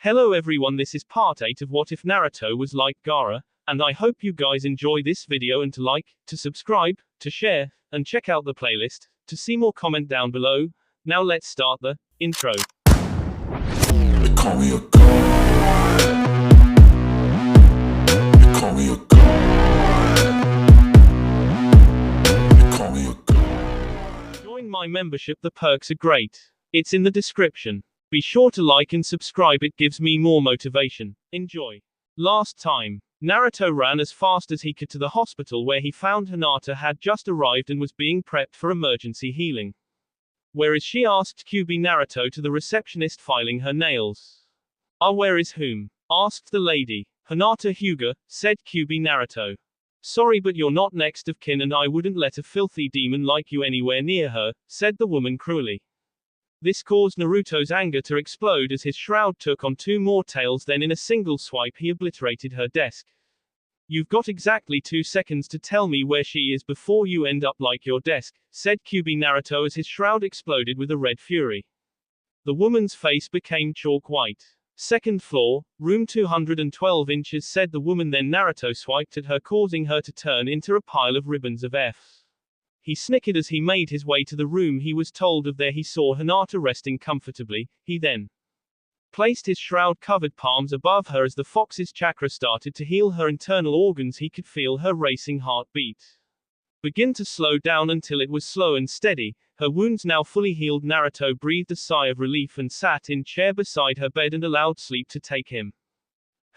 Hello everyone, this is part 8 of What If Naruto Was Like Gaara, and I hope you guys enjoy this video and to like, to subscribe, to share, and check out the playlist, to see more comment down below. Now let's start the intro. They call me a god. They call me a god. They call me a god. Join my membership, the perks are great. It's in the description. Be sure to like and subscribe, it gives me more motivation. Enjoy. Last time, Naruto ran as fast as he could to the hospital where he found Hinata had just arrived and was being prepped for emergency healing. Where is she? Asked QB Naruto to the receptionist filing her nails. Where is whom? Asked the lady. Hinata Hyuga, said QB Naruto. Sorry, but you're not next of kin and I wouldn't let a filthy demon like you anywhere near her, said the woman cruelly. This caused Naruto's anger to explode as his shroud took on two more tails, then in a single swipe he obliterated her desk. You've got exactly 2 seconds to tell me where she is before you end up like your desk, said QB Naruto as his shroud exploded with a red fury. The woman's face became chalk white. Second floor, room 212 inches, said the woman, then Naruto swiped at her, causing her to turn into a pile of ribbons of F. He snickered as he made his way to the room he was told of. There he saw Hinata resting comfortably. He then placed his shroud-covered palms above her as the fox's chakra started to heal her internal organs. He could feel her racing heartbeat begin to slow down until it was slow and steady. Her wounds now fully healed. Naruto breathed a sigh of relief and sat in chair beside her bed and allowed sleep to take him.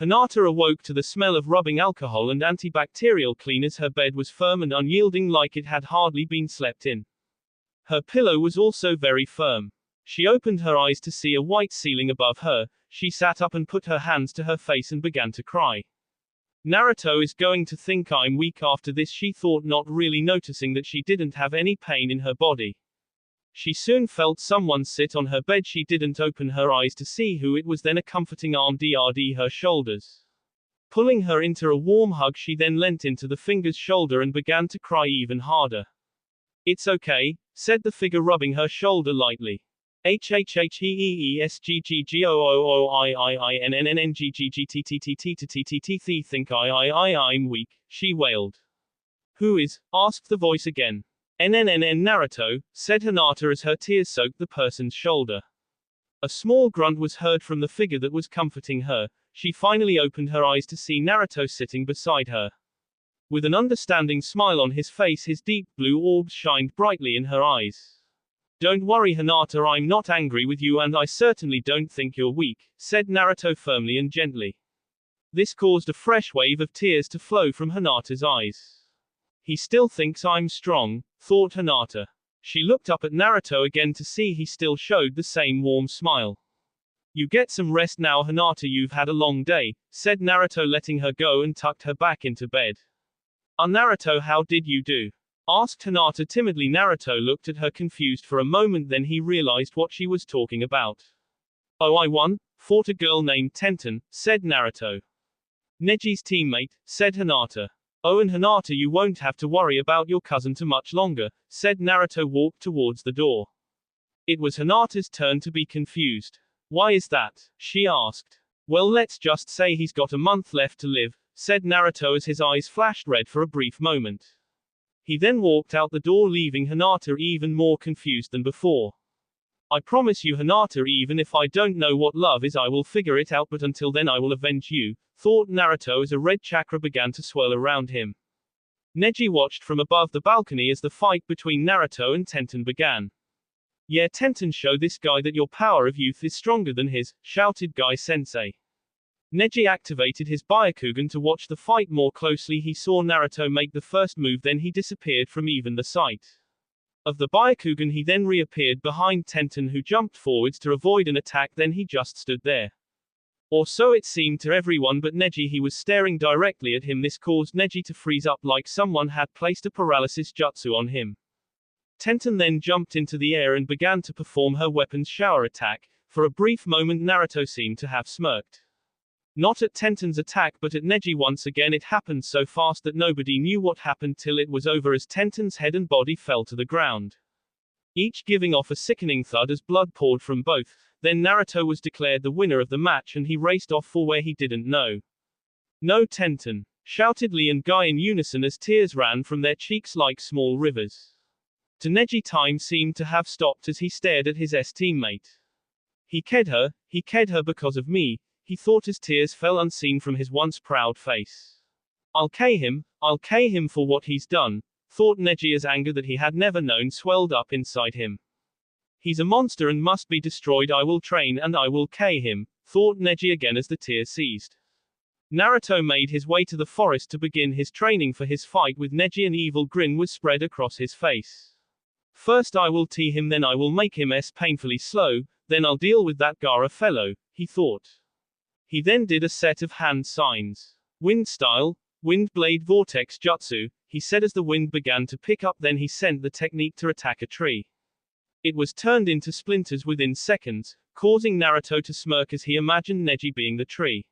Hinata awoke to the smell of rubbing alcohol and antibacterial cleaners. Her bed was firm and unyielding, like it had hardly been slept in. Her pillow was also very firm. She opened her eyes to see a white ceiling above her. She sat up and put her hands to her face and began to cry. Naruto is going to think I'm weak after this, she thought, not really noticing that she didn't have any pain in her body. She soon felt someone sit on her bed. She didn't open her eyes to see who it was, then a comforting arm drd her shoulders, pulling her into a warm hug. She then leant into the figure's shoulder and began to cry even harder. It's okay, said the figure, rubbing her shoulder lightly. HHHEESGGGOOIIINNNNGGGTTTTTTTTTTTT think I'm weak, she wailed. Who is? Asked the voice again. NNNN Naruto, said Hinata as her tears soaked the person's shoulder. A small grunt was heard from the figure that was comforting her. She finally opened her eyes to see Naruto sitting beside her. With an understanding smile on his face, his deep blue orbs shined brightly in her eyes. Don't worry Hinata, I'm not angry with you and I certainly don't think you're weak, said Naruto firmly and gently. This caused a fresh wave of tears to flow from Hinata's eyes. He still thinks I'm strong, thought Hinata. She looked up at Naruto again to see he still showed the same warm smile. You get some rest now Hinata, you've had a long day, said Naruto, letting her go and tucked her back into bed. Naruto, how did you do? Asked Hinata timidly. Naruto looked at her confused for a moment, then he realized what she was talking about. Oh, I won, fought a girl named Tenten, said Naruto. Neji's teammate, said Hinata. Oh, and Hinata, you won't have to worry about your cousin too much longer, said Naruto, walked towards the door. It was Hinata's turn to be confused. Why is that? She asked. Well, let's just say he's got a month left to live, said Naruto as his eyes flashed red for a brief moment. He then walked out the door, leaving Hinata even more confused than before. I promise you Hinata, even if I don't know what love is I will figure it out, but until then I will avenge you, thought Naruto as a red chakra began to swirl around him. Neji watched from above the balcony as the fight between Naruto and Tenten began. Yeah, Tenten, show this guy that your power of youth is stronger than his, shouted Guy Sensei. Neji activated his Byakugan to watch the fight more closely. He saw Naruto make the first move, then he disappeared from even the sight of the Byakugan. He then reappeared behind Tenten, who jumped forwards to avoid an attack, then he just stood there. Or so it seemed to everyone but Neji. He was staring directly at him. This caused Neji to freeze up like someone had placed a paralysis jutsu on him. Tenten then jumped into the air and began to perform her weapon's shower attack. For a brief moment Naruto seemed to have smirked. Not at Tenten's attack but at Neji once again. It happened so fast that nobody knew what happened till it was over, as Tenten's head and body fell to the ground, each giving off a sickening thud as blood poured from both. Then Naruto was declared the winner of the match and he raced off for where he didn't know. "No Tenten!" shouted Lee and Guy in unison as tears ran from their cheeks like small rivers. To Neji, time seemed to have stopped as he stared at his teammate. He ked her because of me, he thought as tears fell unseen from his once proud face. I'll K him for what he's done, thought Neji as anger that he had never known swelled up inside him. He's a monster and must be destroyed. I will train and I will K him, thought Neji again as the tears ceased. Naruto made his way to the forest to begin his training for his fight with Neji. An evil grin was spread across his face. First I will tee him, then I will make him painfully slow, then I'll deal with that Gaara fellow, he thought. He then did a set of hand signs. Wind style, wind blade vortex jutsu, he said as the wind began to pick up. Then he sent the technique to attack a tree. It was turned into splinters within seconds, causing Naruto to smirk as he imagined Neji being the tree.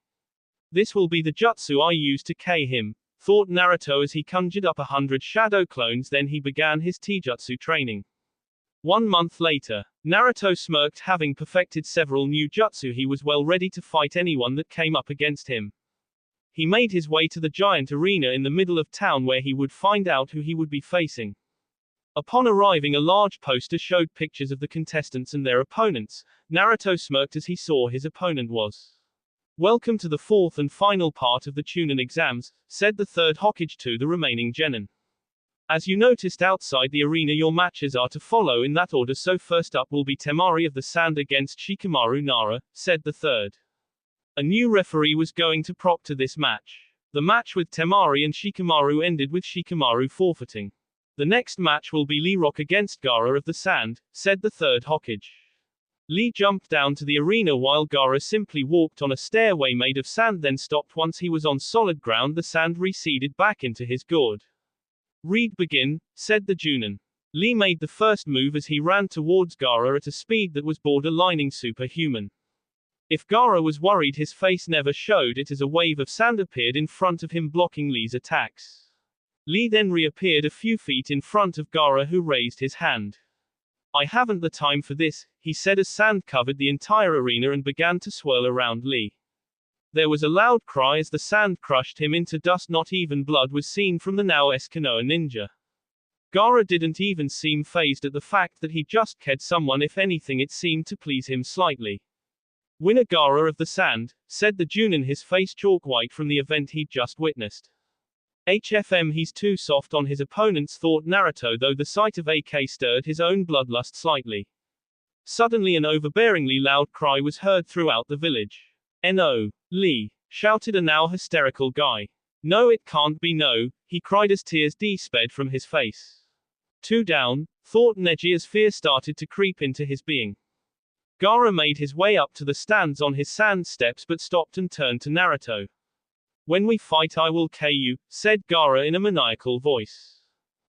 This will be the jutsu I use to K him, thought Naruto as he conjured up 100 shadow clones. Then he began his Taijutsu training. 1 month later, Naruto smirked. Having perfected several new jutsu, he was well ready to fight anyone that came up against him. He made his way to the giant arena in the middle of town where he would find out who he would be facing. Upon arriving, a large poster showed pictures of the contestants and their opponents. Naruto smirked as he saw his opponent was. "Welcome to the fourth and final part of the Chunin exams," said the third Hokage to the remaining genin. "As you noticed outside the arena, your matches are to follow in that order, so first up will be Temari of the Sand against Shikamaru Nara," said the third. A new referee was going to proctor this match. The match with Temari and Shikamaru ended with Shikamaru forfeiting. "The next match will be Lee Rock against Gaara of the Sand," said the third Hokage. Lee jumped down to the arena while Gaara simply walked on a stairway made of sand, then stopped. Once he was on solid ground, the sand receded back into his gourd. "Read begin," said the Junin. Lee made the first move as he ran towards Gaara at a speed that was borderlining superhuman. If Gaara was worried, his face never showed it as a wave of sand appeared in front of him, blocking Lee's attacks. Lee then reappeared a few feet in front of Gaara, who raised his hand. "I haven't the time for this," he said as sand covered the entire arena and began to swirl around Lee. There was a loud cry as the sand crushed him into dust. Not even blood was seen from the now Konoha ninja. Gaara didn't even seem fazed at the fact that he just ked someone. If anything, it seemed to please him slightly. "Winner Gaara of the Sand," said the Junin, his face chalk white from the event he'd just witnessed. He's too soft on his opponents, thought Naruto, though the sight of AK stirred his own bloodlust slightly. Suddenly an overbearingly loud cry was heard throughout the village. "No! Lee!" shouted a now hysterical Guy. "No, it can't be no," he cried as tears sped from his face. "Two down," thought Neji as fear started to creep into his being. Gaara made his way up to the stands on his sand steps but stopped and turned to Naruto. "When we fight I will K you," said Gaara in a maniacal voice.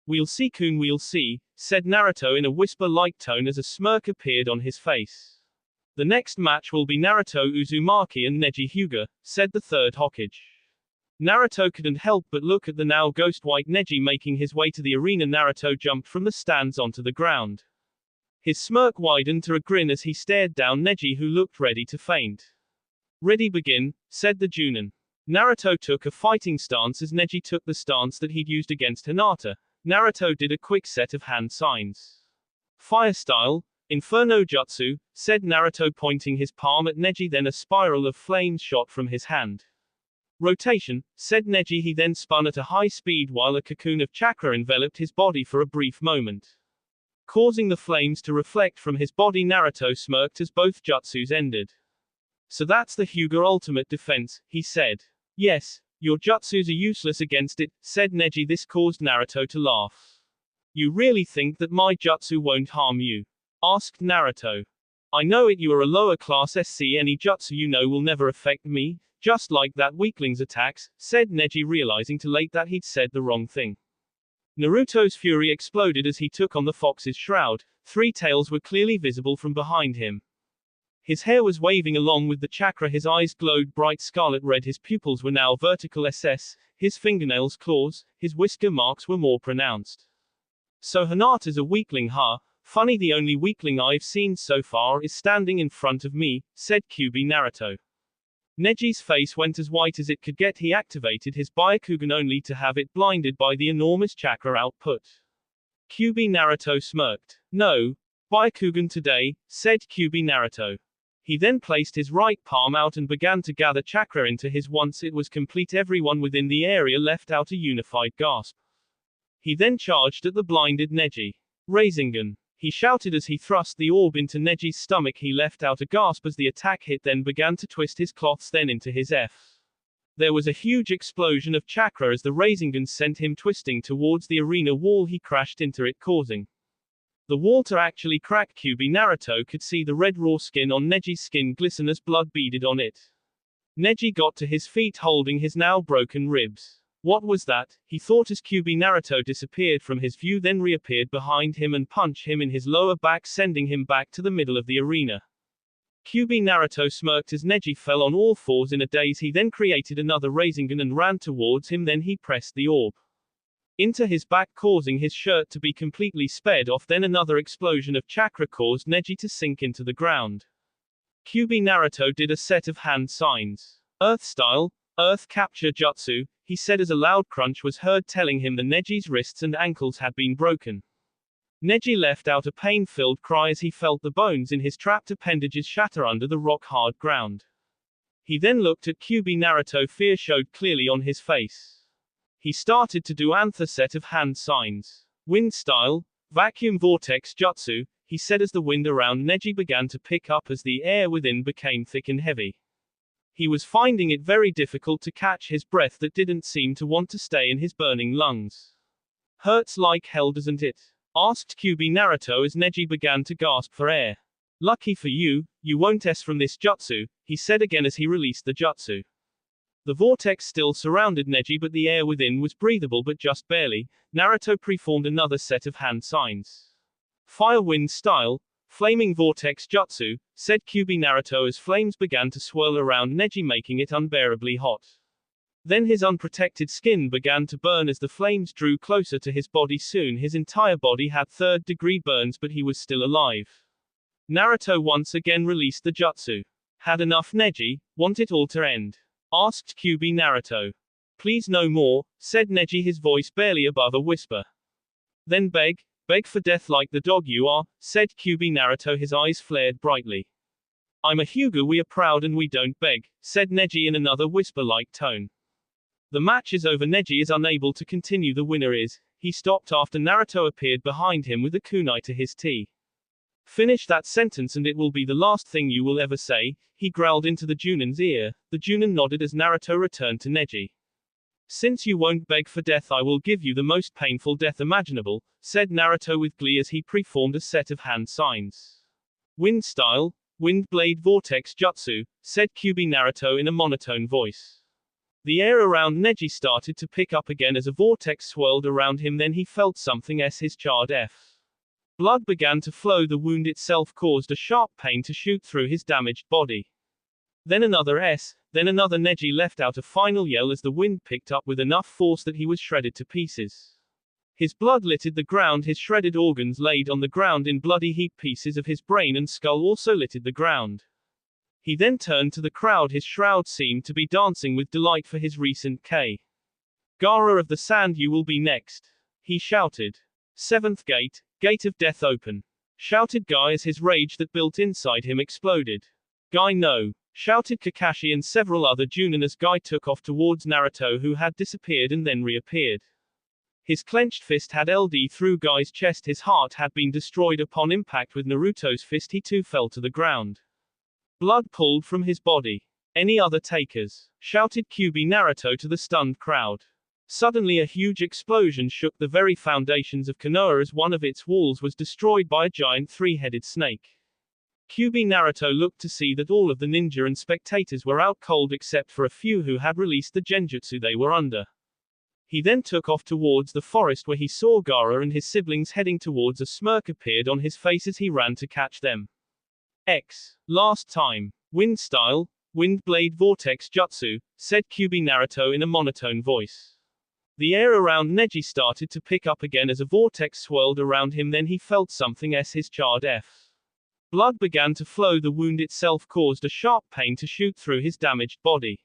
"We'll see, Kun, we'll see," said Naruto in a whisper-like tone as a smirk appeared on his face. "The next match will be Naruto Uzumaki and Neji Hyuga," said the third Hokage. Naruto couldn't help but look at the now ghost-white Neji making his way to the arena. Naruto jumped from the stands onto the ground. His smirk widened to a grin as he stared down Neji, who looked ready to faint. "Ready begin," said the Junin. Naruto took a fighting stance as Neji took the stance that he'd used against Hinata. Naruto did a quick set of hand signs. "Fire style, Inferno Jutsu," said Naruto, pointing his palm at Neji. Then a spiral of flames shot from his hand. "Rotation," said Neji. He then spun at a high speed while a cocoon of chakra enveloped his body for a brief moment, causing the flames to reflect from his body. Naruto smirked as both jutsus ended. "So that's the Hyuga ultimate defense," he said. "Yes, your jutsus are useless against it," said Neji. This caused Naruto to laugh. "You really think that my jutsu won't harm you?" asked Naruto. "I know it, you are a lower class SC. Any jutsu you know will never affect me, just like that weakling's attacks," said Neji, realizing too late that he'd said the wrong thing. Naruto's fury exploded as he took on the fox's shroud. 3 tails were clearly visible from behind him. His hair was waving along with the chakra, his eyes glowed bright scarlet red, his pupils were now vertical his fingernails claws, his whisker marks were more pronounced. "So Hinata's a weakling, huh?" Funny, the only weakling I've seen so far is standing in front of me, said QB Naruto. Neji's face went as white as it could get. He activated his Byakugan only to have it blinded by the enormous chakra output. QB Naruto smirked. No, Byakugan today, said QB Naruto. He then placed his right palm out and began to gather chakra into his. Once it was complete, everyone within the area let out a unified gasp. He then charged at the blinded Neji. Rasengan, he shouted as he thrust the orb into Neji's stomach. He let out a gasp as the attack hit, then began to twist his cloths then into his F. There was a huge explosion of chakra as the Rasengan sent him twisting towards the arena wall. He crashed into it, causing the wall to actually crack. QB Naruto could see the red raw skin on Neji's skin glisten as blood beaded on it. Neji got to his feet holding his now broken ribs. What was that? He thought as QB Naruto disappeared from his view, then reappeared behind him and punched him in his lower back, sending him back to the middle of the arena. QB Naruto smirked as Neji fell on all fours in a daze. He then created another Rasengan and ran towards him. Then he pressed the orb into his back, causing his shirt to be completely sped off. Then another explosion of chakra caused Neji to sink into the ground. QB Naruto did a set of hand signs. Earth style, earth capture jutsu, he said as a loud crunch was heard, telling him that Neji's wrists and ankles had been broken. Neji let out a pain-filled cry as he felt the bones in his trapped appendages shatter under the rock-hard ground. He then looked at QB Naruto. Fear showed clearly on his face. He started to do another set of hand signs. Wind style, vacuum vortex jutsu, he said as the wind around Neji began to pick up as the air within became thick and heavy. He was finding it very difficult to catch his breath that didn't seem to want to stay in his burning lungs. Hurts like hell, doesn't it? Asked QB Naruto as Neji began to gasp for air. Lucky for you, you won't S from this jutsu, he said again as he released the jutsu. The vortex still surrounded Neji, but the air within was breathable, but just barely. Naruto preformed another set of hand signs. Fire wind style, flaming vortex jutsu, said QB Naruto as flames began to swirl around Neji, making it unbearably hot. Then his unprotected skin began to burn as the flames drew closer to his body. Soon his entire body had third-degree burns, but he was still alive. Naruto once again released the jutsu. Had enough, Neji? Want it all to end? Asked QB Naruto. Please no more, said Neji, his voice barely above a whisper. Then beg for death like the dog you are, said QB Naruto, his eyes flared brightly. I'm a Hyuga, we are proud and we don't beg, said Neji in another whisper-like tone. The match is over. Neji is unable to continue. The winner is. He stopped after Naruto appeared behind him with a kunai to his tea. Finish that sentence and it will be the last thing you will ever say, he growled into the Junan's ear. The Junan nodded as Naruto returned to Neji. Since you won't beg for death, I will give you the most painful death imaginable, said Naruto with glee as he preformed a set of hand signs. Wind style, wind blade vortex jutsu, said QB Naruto in a monotone voice. The air around Neji started to pick up again as a vortex swirled around him. Then he felt something as his charred F. Blood began to flow. The wound itself caused a sharp pain to shoot through his damaged body. Then another S, then another. Neji let out a final yell as the wind picked up with enough force that he was shredded to pieces. His blood littered the ground, his shredded organs laid on the ground in bloody heap. Pieces of his brain and skull also littered the ground. He then turned to the crowd. His shroud seemed to be dancing with delight for his recent K. Gaara of the Sand, you will be next, he shouted. Seventh gate, gate of death open, shouted Guy as his rage that built inside him exploded. Guy no, shouted Kakashi and several other Junin as Guy took off towards Naruto, who had disappeared and then reappeared. His clenched fist had LD through Guy's chest. His heart had been destroyed upon impact with Naruto's fist. He too fell to the ground. Blood pulled from his body. Any other takers? Shouted QB Naruto to the stunned crowd. Suddenly a huge explosion shook the very foundations of Konoha as one of its walls was destroyed by a giant three-headed snake. QB Naruto looked to see that all of the ninja and spectators were out cold except for a few who had released the genjutsu they were under. He then took off towards the forest where he saw Gaara and his siblings heading towards. A smirk appeared on his face as he ran to catch them. Last time. Wind style, wind blade vortex jutsu, said QB Naruto in a monotone voice. The air around Neji started to pick up again as a vortex swirled around him, then he felt something his charred F. Blood began to flow. The wound itself caused a sharp pain to shoot through his damaged body.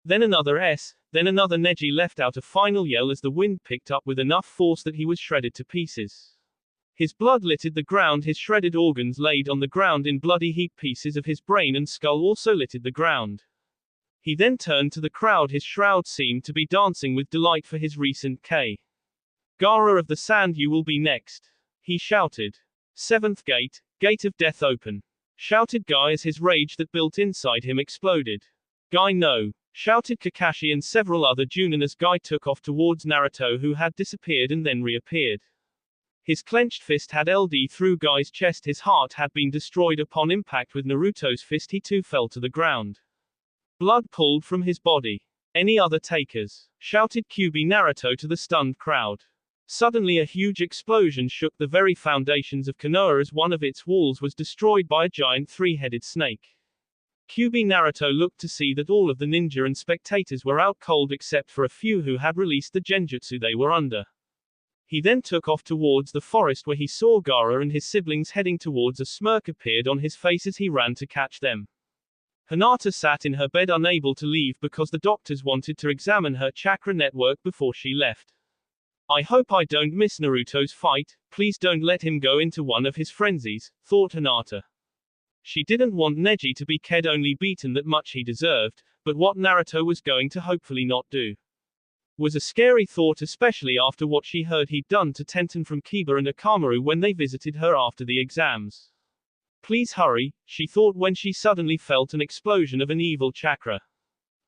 Then another S, then another. Neji let out a final yell as the wind picked up with enough force that he was shredded to pieces. His blood littered the ground, his shredded organs laid on the ground in bloody heap, pieces of his brain and skull also littered the ground. He then turned to the crowd, his shroud seemed to be dancing with delight for his recent K. Gaara of the Sand, you will be next, he shouted. Seventh gate, gate of death open, shouted Guy as his rage that built inside him exploded. Guy no, shouted Kakashi and several other Junin as Guy took off towards Naruto, who had disappeared and then reappeared. His clenched fist had LD through Guy's chest, his heart had been destroyed upon impact with Naruto's fist, he too fell to the ground. Blood pulled from his body. Any other takers? Shouted Kyuubi Naruto to the stunned crowd. Suddenly a huge explosion shook the very foundations of Konoha as one of its walls was destroyed by a giant three-headed snake. Kyuubi Naruto looked to see that all of the ninja and spectators were out cold except for a few who had released the genjutsu they were under. He then took off towards the forest where he saw Gaara and his siblings heading towards. A smirk appeared on his face as he ran to catch them. Hinata sat in her bed unable to leave because the doctors wanted to examine her chakra network before she left. I hope I don't miss Naruto's fight, please don't let him go into one of his frenzies, thought Hinata. She didn't want Neji to be ked only beaten that much he deserved, but what Naruto was going to hopefully not do was a scary thought, especially after what she heard he'd done to Tenten from Kiba and Akamaru when they visited her after the exams. Please hurry, she thought when she suddenly felt an explosion of an evil chakra.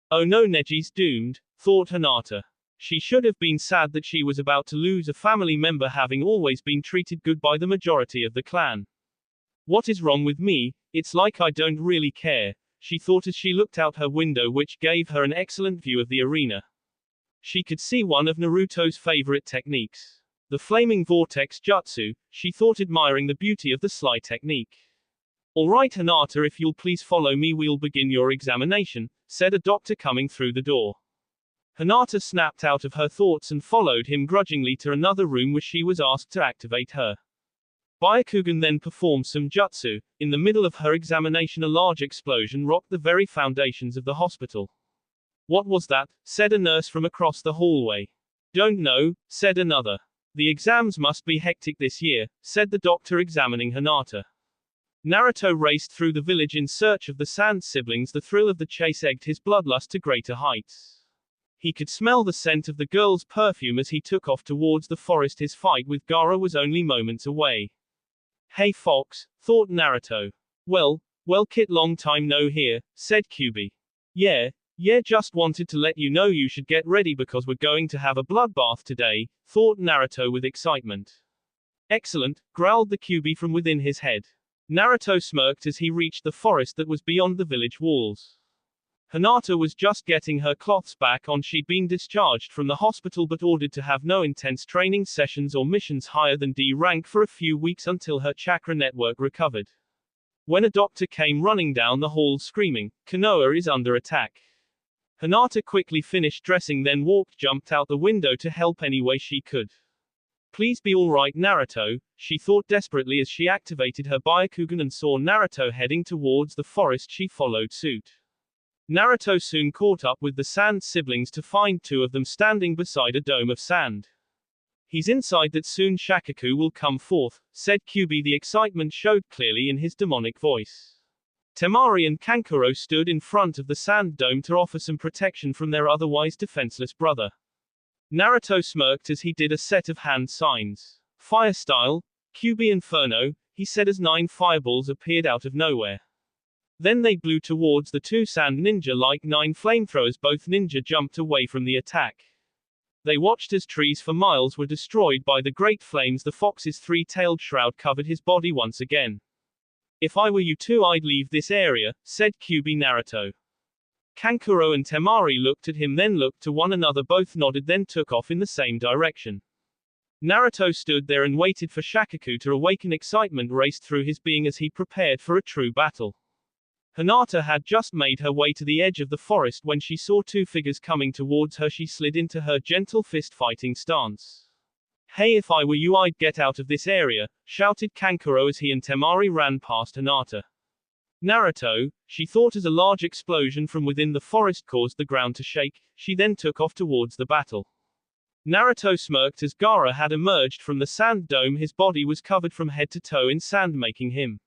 Oh no, Neji's doomed, thought Hinata. She should have been sad that she was about to lose a family member, having always been treated good by the majority of the clan. What is wrong with me? It's like I don't really care, she thought as she looked out her window, which gave her an excellent view of the arena. She could see one of Naruto's favorite techniques, the flaming vortex jutsu. She thought, admiring the beauty of the sly technique. Alright Hinata, if you'll please follow me, we'll begin your examination, said a doctor coming through the door. Hinata snapped out of her thoughts and followed him grudgingly to another room where she was asked to activate her Byakugan, then perform some jutsu. In the middle of her examination, a large explosion rocked the very foundations of the hospital. What was that? Said a nurse from across the hallway. Don't know, said another. The exams must be hectic this year, said the doctor examining Hinata. Naruto raced through the village in search of the Sand siblings. The thrill of the chase egged his bloodlust to greater heights. He could smell the scent of the girl's perfume as he took off towards the forest. His fight with Gaara was only moments away. Hey Fox, thought Naruto. Well, Kit, long time no hear, said Kyuubi. Yeah, just wanted to let you know you should get ready because we're going to have a bloodbath today, thought Naruto with excitement. Excellent, growled the Kyuubi from within his head. Naruto smirked as he reached the forest that was beyond the village walls. Hinata was just getting her cloths back on. She'd been discharged from the hospital but ordered to have no intense training sessions or missions higher than D rank for a few weeks until her chakra network recovered. When a doctor came running down the hall screaming, Konoha is under attack. Hinata quickly finished dressing, then jumped out the window to help any way she could. Please be alright Naruto, she thought desperately as she activated her Byakugan and saw Naruto heading towards the forest. She followed suit. Naruto soon caught up with the Sand siblings to find two of them standing beside a dome of sand. He's inside that soon Shakaku will come forth, said Kyuubi. The excitement showed clearly in his demonic voice. Temari and Kankuro stood in front of the sand dome to offer some protection from their otherwise defenseless brother. Naruto smirked as he did a set of hand signs. Fire style, Kyuubi Inferno, he said as 9 fireballs appeared out of nowhere. Then they blew towards the two sand ninja like 9 flamethrowers. Both ninja jumped away from the attack. They watched as trees for miles were destroyed by the great flames. The fox's 3-tailed shroud covered his body once again. If I were you two, I'd leave this area, said Kyuubi Naruto. Kankuro and Temari looked at him, then looked to one another. Both nodded, then took off in the same direction. Naruto stood there and waited for Shakaku to awaken. Excitement raced through his being as he prepared for a true battle. Hinata had just made her way to the edge of the forest when she saw two figures coming towards her. She slid into her gentle fist-fighting stance. "Hey, if I were you, I'd get out of this area," shouted Kankuro as he and Temari ran past Hinata. Naruto, she thought, as a large explosion from within the forest caused the ground to shake. She then took off towards the battle. Naruto smirked as Gaara had emerged from the sand dome. His body was covered from head to toe in sand, making him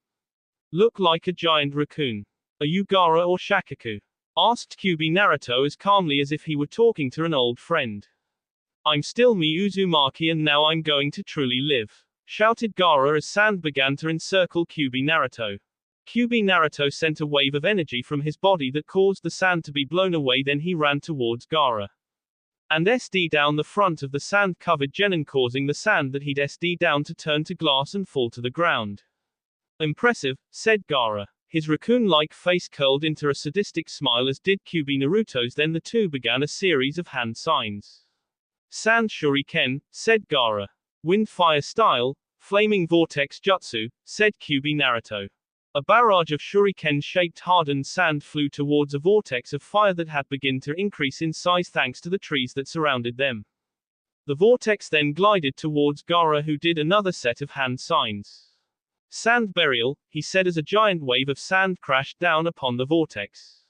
look like a giant raccoon. "Are you Gaara or Shakaku?" asked Kyuubi Naruto as calmly as if he were talking to an old friend. "I'm still me, Uzumaki, and now I'm going to truly live," shouted Gaara as sand began to encircle Kyuubi Naruto. Kyuubi Naruto sent a wave of energy from his body that caused the sand to be blown away. Then he ran towards Gaara and SD down the front of the sand-covered genin, causing the sand that he'd SD down to turn to glass and fall to the ground. "Impressive," said Gaara. His raccoon-like face curled into a sadistic smile, as did Kyuubi Naruto's. Then the two began a series of hand signs. "Sand Shuriken," said Gaara. "Wind-fire style, flaming vortex jutsu," said Kyuubi Naruto. A barrage of shuriken-shaped hardened sand flew towards a vortex of fire that had begun to increase in size thanks to the trees that surrounded them. The vortex then glided towards Gaara, who did another set of hand signs. "Sand burial," he said as a giant wave of sand crashed down upon the vortex.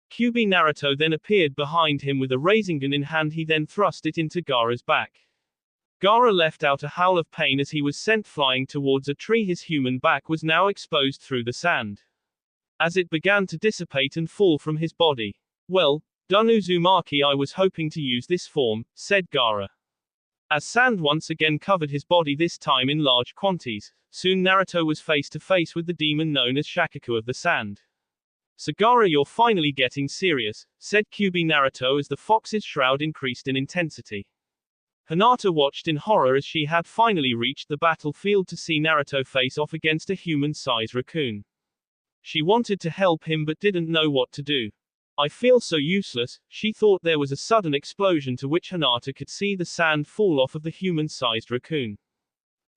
Kyuubi Naruto then appeared behind him with a Rasengan in hand. He then thrust it into Gaara's back. Gaara let out a howl of pain as he was sent flying towards a tree. His human back was now exposed through the sand, as it began to dissipate and fall from his body. "Well done, Uzumaki, I was hoping to use this form," said Gaara. As sand once again covered his body, this time in large quantities, soon Naruto was face to face with the demon known as Shakaku of the sand. "So Gaara, you're finally getting serious," said Kyuubi Naruto as the fox's shroud increased in intensity. Hinata watched in horror as she had finally reached the battlefield to see Naruto face off against a human-sized raccoon. She wanted to help him but didn't know what to do. "I feel so useless," she thought. There was a sudden explosion to which Hinata could see the sand fall off of the human-sized raccoon.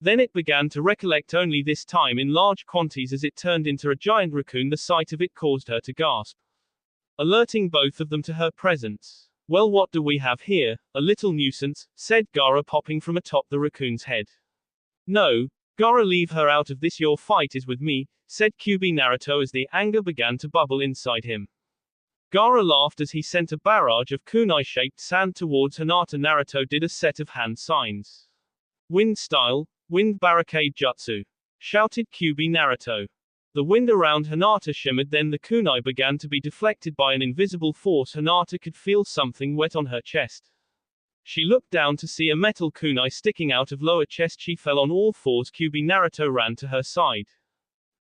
Then it began to recollect, only this time in large quantities, as it turned into a giant raccoon. The sight of it caused her to gasp, alerting both of them to her presence. "Well, what do we have here? A little nuisance," said Gaara, popping from atop the raccoon's head. "No, Gaara, leave her out of this. Your fight is with me," said Kyuubi Naruto as the anger began to bubble inside him. Gaara laughed as he sent a barrage of kunai-shaped sand towards Hinata. Naruto did a set of hand signs. "Wind style, wind barricade jutsu," shouted Kyuubi Naruto. The wind around Hinata shimmered, then the kunai began to be deflected by an invisible force. Hinata could feel something wet on her chest. She looked down to see a metal kunai sticking out of lower chest. She fell on all fours. Kyuubi Naruto ran to her side.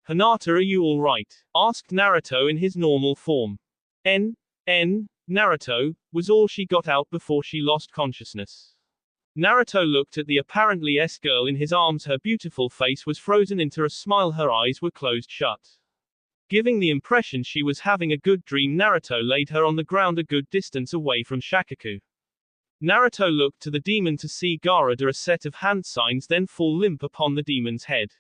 "Hinata, are you all right?" asked Naruto in his normal form. Naruto, was all she got out before she lost consciousness. Naruto looked at the apparently girl in his arms. Her beautiful face was frozen into a smile. Her eyes were closed shut, giving the impression she was having a good dream. Naruto laid her on the ground a good distance away from Shakaku. Naruto looked to the demon to see Gaara do a set of hand signs, then fall limp upon the demon's head.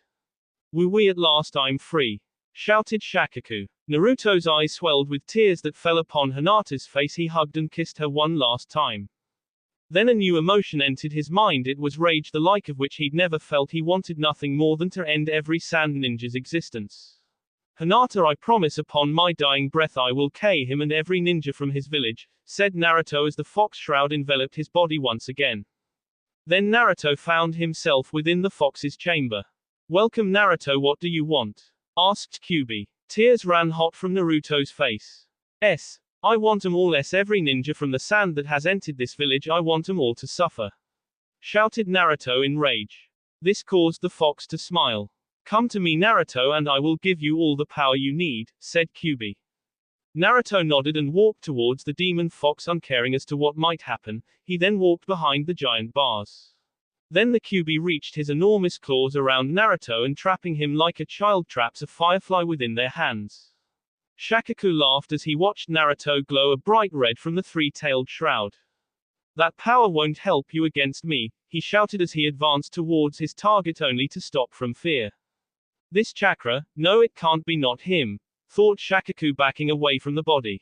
"Woo-wee, at last I'm free," shouted Shakaku. Naruto's eyes swelled with tears that fell upon Hinata's face. He hugged and kissed her one last time. Then a new emotion entered his mind. It was rage, the like of which he'd never felt. He wanted nothing more than to end every sand ninja's existence. "Hinata, I promise upon my dying breath I will kill him and every ninja from his village," said Naruto as the fox shroud enveloped his body once again. Then Naruto found himself within the fox's chamber. "Welcome, Naruto, what do you want?" asked Kyuubi. Tears ran hot from Naruto's face. "I want 'em all, every ninja from the sand that has entered this village. I want 'em all to suffer," shouted Naruto in rage. This caused the fox to smile. "Come to me, Naruto, and I will give you all the power you need," said Kyuubi. Naruto nodded and walked towards the demon fox, uncaring as to what might happen. He then walked behind the giant bars. Then the Kyuubi reached his enormous claws around Naruto and trapping him like a child traps a firefly within their hands. Shakaku laughed as he watched Naruto glow a bright red from the three-tailed shroud. "That power won't help you against me," he shouted as he advanced towards his target, only to stop from fear. "This chakra, no, it can't be, not him," thought Shakaku, backing away from the body.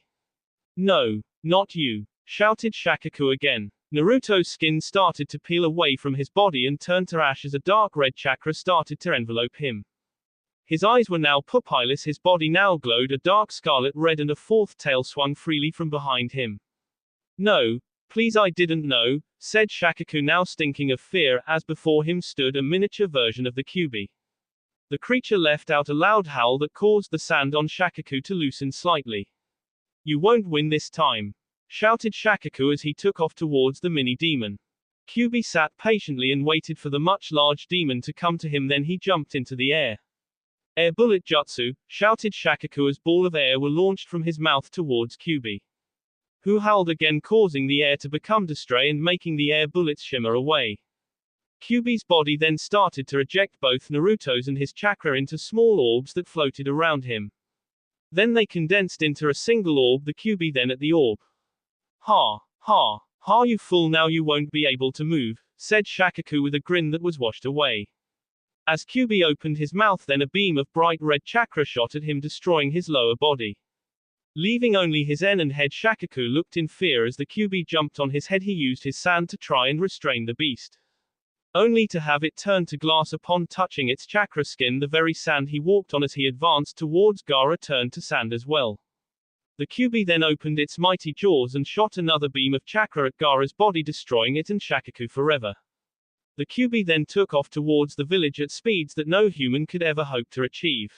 No, not you, shouted Shakaku again. Naruto's skin started to peel away from his body and turned to ash as a dark red chakra started to envelope him. His eyes were now pupilless, his body now glowed a dark scarlet red, and a fourth tail swung freely from behind him. No, please, I didn't know, said Shakaku, now stinking of fear, as before him stood a miniature version of the Kyuubi. The creature let out a loud howl that caused the sand on Shakaku to loosen slightly. You won't win this time, shouted Shakaku as he took off towards the mini demon. Kyuubi sat patiently and waited for the much large demon to come to him, then he jumped into the air. Air bullet jutsu, shouted Shakaku as ball of air were launched from his mouth towards Kyuubi, who howled again, causing the air to become distray and making the air bullets shimmer away. Kyuubi's body then started to eject both Naruto's and his chakra into small orbs that floated around him. Then they condensed into a single orb, the Kyuubi then at the orb. Ha, ha, ha, you fool, now you won't be able to move, said Shakaku with a grin that was washed away. As Kyuubi opened his mouth, then a beam of bright red chakra shot at him, destroying his lower body, leaving only his en and head. Shakaku looked in fear as the Kyuubi jumped on his head. He used his sand to try and restrain the beast, only to have it turn to glass upon touching its chakra skin. The very sand he walked on as he advanced towards Gaara turned to sand as well. The Kyuubi then opened its mighty jaws and shot another beam of chakra at Gaara's body, destroying it and Shakaku forever. The Kyuubi then took off towards the village at speeds that no human could ever hope to achieve.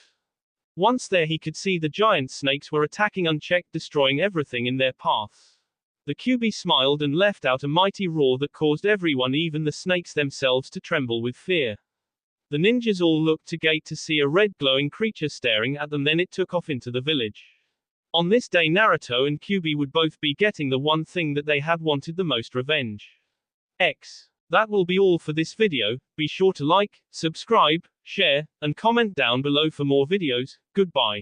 Once there, he could see the giant snakes were attacking unchecked, destroying everything in their path. The Kyuubi smiled and let out a mighty roar that caused everyone, even the snakes themselves, to tremble with fear. The ninjas all looked to gate to see a red glowing creature staring at them, then it took off into the village. On this day, Naruto and Kyuubi would both be getting the one thing that they had wanted the most: revenge. That will be all for this video. Be sure to like, subscribe, share, and comment down below for more videos. Goodbye.